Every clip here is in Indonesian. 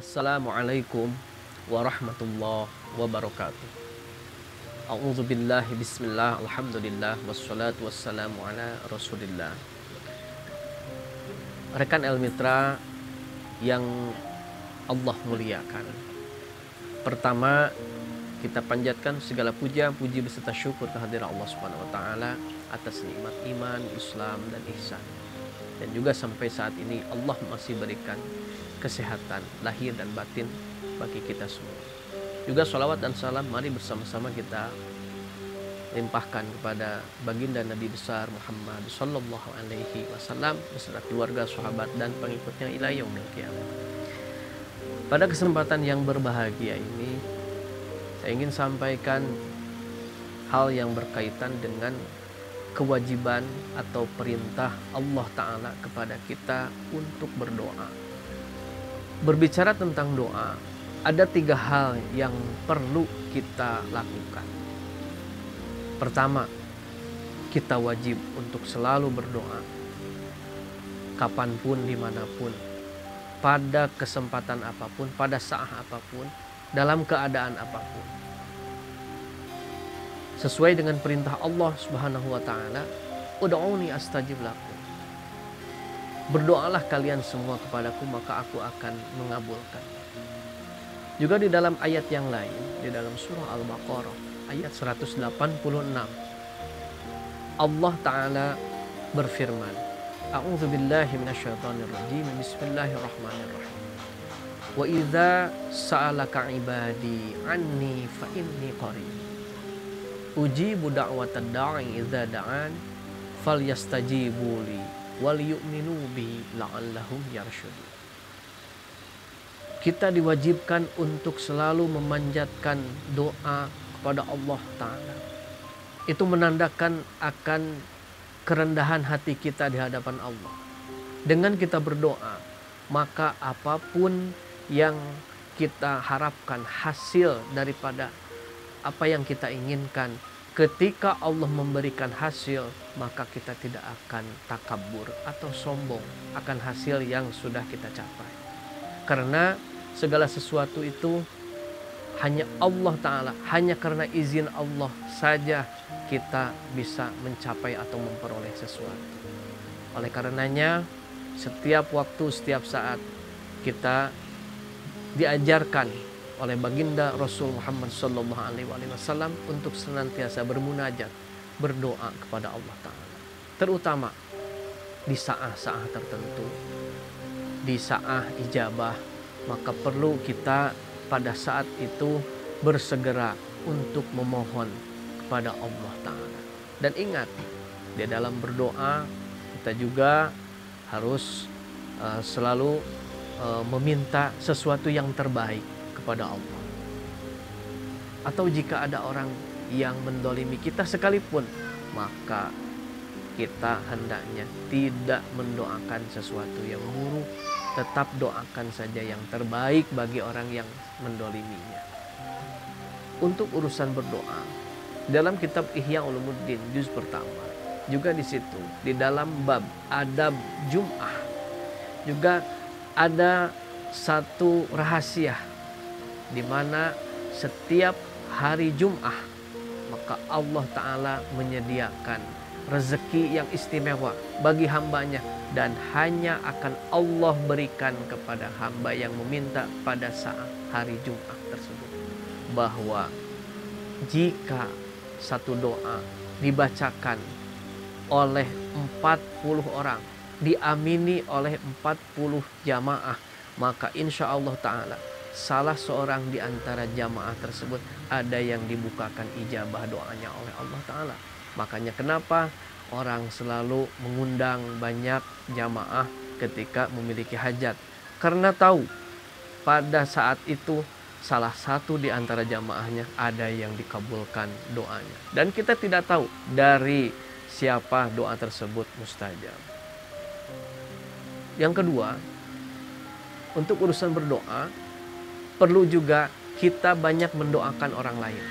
Assalamualaikum warahmatullahi wabarakatuh. A'udzu billahi bismillah, alhamdulillah, wassalatu wassalamu ala rasulillah. Rekan El Mitra yang Allah muliakan, pertama kita panjatkan segala puja, puji beserta syukur kehadirat Allah Subhanahu wa taala atas nikmat iman, Islam dan ihsan. Dan juga sampai saat ini Allah masih berikan kesehatan lahir dan batin bagi kita semua. Juga salawat dan salam mari bersama-sama kita limpahkan kepada baginda Nabi besar Muhammad sallallahu alaihi wasallam beserta keluarga, sahabat dan pengikutnya ila yaumil qiyamah. Pada kesempatan yang berbahagia ini saya ingin sampaikan hal yang berkaitan dengan kewajiban atau perintah Allah Ta'ala kepada kita untuk berdoa. Berbicara tentang doa, ada 3 hal yang perlu kita lakukan. Pertama, kita wajib untuk selalu berdoa. Kapanpun, dimanapun, pada kesempatan apapun, pada saat apapun, dalam keadaan apapun. Sesuai dengan perintah Allah Subhanahu wa taala, ud'uni astajib lakum. Berdoalah kalian semua kepadaku maka aku akan mengabulkan. Juga di dalam ayat yang lain, di dalam surah Al-Baqarah ayat 186, Allah Ta'ala berfirman, A'udzu billahi minasyaitonir rajim, bismillahirrahmanirrahim. Wa idza sa'alaka ibadi anni fa inni qarib. Ujibu da'watad da'i idza da'an falyastajibu li wal yu'minu bi la'allahum yarsyudun. Kita diwajibkan untuk selalu memanjatkan doa kepada Allah Ta'ala. Itu menandakan akan kerendahan hati kita di hadapan Allah. Dengan kita berdoa, maka apapun yang kita harapkan, hasil daripada apa yang kita inginkan, ketika Allah memberikan hasil, maka kita tidak akan takabur atau sombong akan hasil yang sudah kita capai. Karena segala sesuatu itu hanya Allah Ta'ala, hanya karena izin Allah saja kita bisa mencapai atau memperoleh sesuatu. Oleh karenanya, setiap waktu, setiap saat kita diajarkan oleh baginda Rasul Muhammad sallallahu alaihi wasallam untuk senantiasa bermunajat, berdoa kepada Allah Ta'ala. Terutama di saat-saat tertentu, di saat ijabah, maka perlu kita pada saat itu bersegera untuk memohon kepada Allah Ta'ala. Dan ingat, di dalam berdoa kita juga harus selalu meminta sesuatu yang terbaik kepada Allah. Atau jika ada orang yang mendolimi kita sekalipun, maka kita hendaknya tidak mendoakan sesuatu yang buruk, tetap doakan saja yang terbaik bagi orang yang mendoliminya. Untuk urusan berdoa, dalam kitab Ihya Ulumuddin juz pertama, juga di situ di dalam bab adab Jum'ah juga ada satu rahasia di mana setiap hari Jum'ah maka Allah Ta'ala menyediakan rezeki yang istimewa bagi hambanya, dan hanya akan Allah berikan kepada hamba yang meminta pada saat hari Jum'ah tersebut. Bahwa jika satu doa dibacakan oleh 40 orang, diamini oleh 40 jamaah, maka insya Allah Ta'ala salah seorang di antara jamaah tersebut ada yang dibukakan ijabah doanya oleh Allah Ta'ala. Makanya kenapa orang selalu mengundang banyak jamaah ketika memiliki hajat, karena tahu pada saat itu salah satu di antara jamaahnya ada yang dikabulkan doanya. Dan kita tidak tahu dari siapa doa tersebut mustajab. Yang kedua, untuk urusan berdoa perlu juga kita banyak mendoakan orang lain.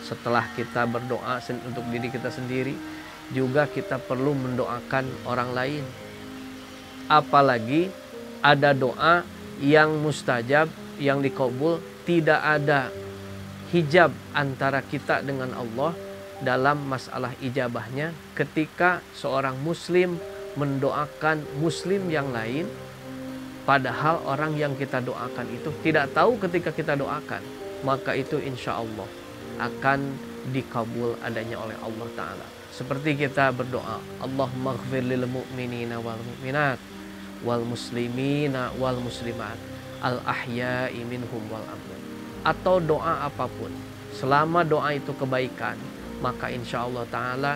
Setelah kita berdoa untuk diri kita sendiri, juga kita perlu mendoakan orang lain. Apalagi ada doa yang mustajab, yang dikabul, tidak ada hijab antara kita dengan Allah dalam masalah ijabahnya ketika seorang muslim mendoakan muslim yang lain, padahal orang yang kita doakan itu tidak tahu ketika kita doakan, maka itu insya Allah akan dikabul adanya oleh Allah Ta'ala. Seperti kita berdoa, Allahumma ghfir lil mu'minina wal mu'minat wal muslimina wal muslimat al ahya'i minhum wal amwat. Atau doa apapun, selama doa itu kebaikan, maka insya Allah Ta'ala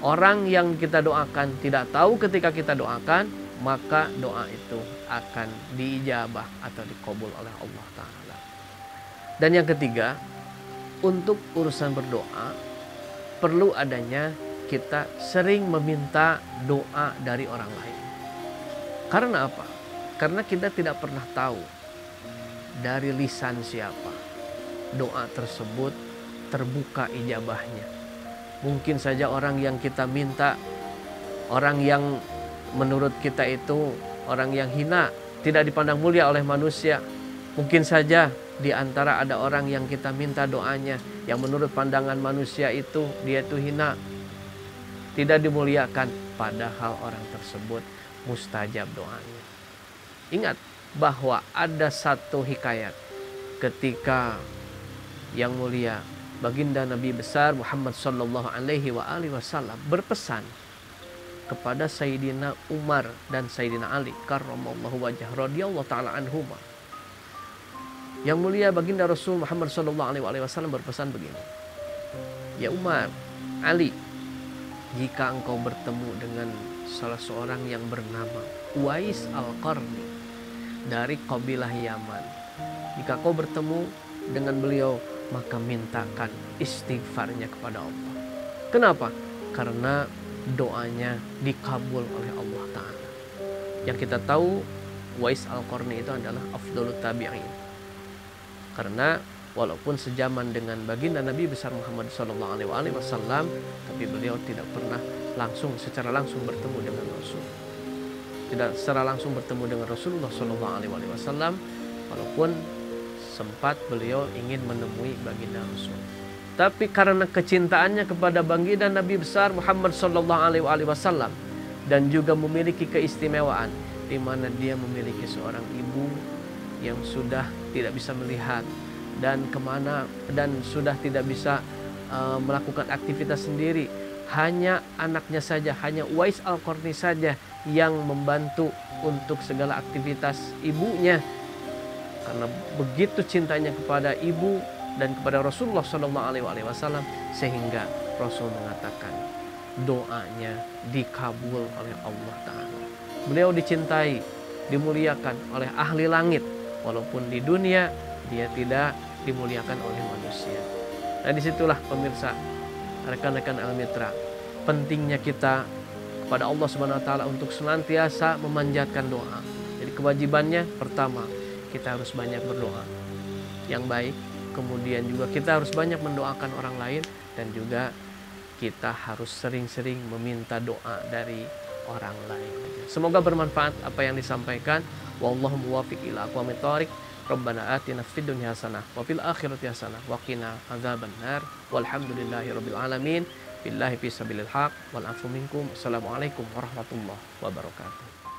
orang yang kita doakan tidak tahu ketika kita doakan, maka doa itu akan diijabah atau dikabul oleh Allah Ta'ala. Dan yang ketiga, untuk urusan berdoa perlu adanya kita sering meminta doa dari orang lain. Karena apa? Karena kita tidak pernah tahu dari lisan siapa doa tersebut terbuka ijabahnya. Mungkin saja orang yang kita minta, orang yang menurut kita itu orang yang hina, tidak dipandang mulia oleh manusia. Mungkin saja di antara ada orang yang kita minta doanya, yang menurut pandangan manusia itu dia itu hina, tidak dimuliakan, padahal orang tersebut mustajab doanya. Ingat bahwa ada satu hikayat ketika yang mulia baginda Nabi besar Muhammad sallallahu alaihi wasallam berpesan kepada Sayyidina Umar dan Sayyidina Ali karramallahu wajhah radhiyallahu taala anhuma. Yang mulia baginda Rasul Muhammad sallallahu alaihi wasallam berpesan begini, ya Umar, Ali, jika engkau bertemu dengan salah seorang yang bernama Uwais Al-Qarni dari kabilah Yaman, jika kau bertemu dengan beliau, maka mintakan istighfarnya kepada Allah. Kenapa? Karena doanya dikabul oleh Allah Ta'ala. Yang kita tahu Uwais Al-Qarni itu adalah afdalut tabi'in. Karena walaupun sejaman dengan baginda Nabi besar Muhammad SAW, tapi beliau tidak pernah secara langsung bertemu dengan Rasul. Tidak secara langsung bertemu dengan Rasulullah SAW, walaupun sempat beliau ingin menemui baginda Rasul. Tapi karena kecintaannya kepada baginda Nabi besar Muhammad SAW dan juga memiliki keistimewaan di mana dia memiliki seorang ibu yang sudah tidak bisa melihat dan sudah tidak bisa melakukan aktivitas sendiri. Hanya anaknya saja, hanya Uwais Al-Qarni saja yang membantu untuk segala aktivitas ibunya. Karena begitu cintanya kepada ibu dan kepada Rasulullah SAW, sehingga Rasul mengatakan doanya dikabul oleh Allah Ta'ala. Beliau dicintai, dimuliakan oleh ahli langit, walaupun di dunia dia tidak dimuliakan oleh manusia. Nah, disitulah pemirsa, rekan-rekan Al-Mitra, pentingnya kita kepada Allah Subhanahu wa taala untuk senantiasa memanjatkan doa. Jadi kewajibannya pertama, kita harus banyak berdoa yang baik, kemudian juga kita harus banyak mendoakan orang lain, dan juga kita harus sering-sering meminta doa dari orang lain. Semoga bermanfaat apa yang disampaikan. Wallahu muwaffiq ila aqwamit thoriq. Rabbana atina fid dunya hasanah wa fil akhirati hasanah wa qina adzabannar. Walhamdulillahirabbil alamin. Billahi fi sabilil haq wal afu minkum. Assalamualaikum warahmatullahi wabarakatuh.